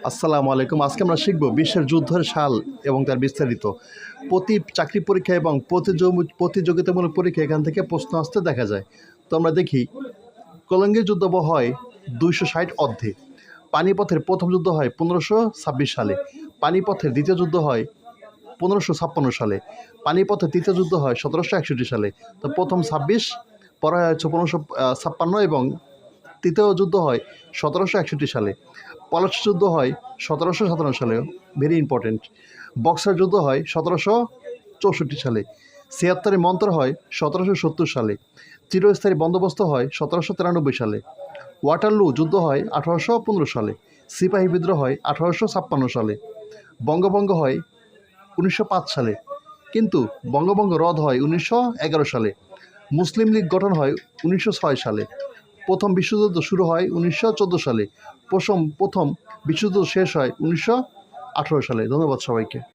আসসালামু আলাইকুম। আজকে আমরা শিখব বিশ্বের যুদ্ধের সাল এবং তার বিস্তারিত। প্রতি চাকরি পরীক্ষা এবং প্রতিযোগিতামূলক পরীক্ষা এখান থেকে প্রশ্ন আসতে দেখা যায়। তো আমরা দেখি, কলঙ্গের যুদ্ধ হয় 260 অর্ধে। পানিপথের প্রথম যুদ্ধ হয় 1526 সালে। পানিপথের দ্বিতীয় যুদ্ধ হয় 1556 সালে। পানিপথের তৃতীয় যুদ্ধ হয় 1761 সালে। তো প্রথম 26, পরে হচ্ছে 1556 এবং তৃতীয় যুদ্ধ হয় 1761 সালে। পলাশী যুদ্ধ হয় 1757 সালে, ভেরি ইম্পর্টেন্ট। বক্সার যুদ্ধ হয় 1764 সালে। 76 মন্ত্র হয় 1770 সালে। চিরস্থায়ী বন্দোবস্ত হয় 1793 সালে। ওয়াটারলু যুদ্ধ হয় 1815 সালে। সিপাহী বিদ্রোহ হয় 1856 সালে। বঙ্গভঙ্গ হয় 1905 সালে, কিন্তু বঙ্গভঙ্গ রদ হয় 1911 সালে। মুসলিম লীগ গঠন হয় 1906 সালে। প্রথম বিশ্বযুদ্ধ শুরু হয় 1914 সালে। প্রথম বিশ্বযুদ্ধ শেষ হয় 1918 সালে। ধন্যবাদ সবাইকে।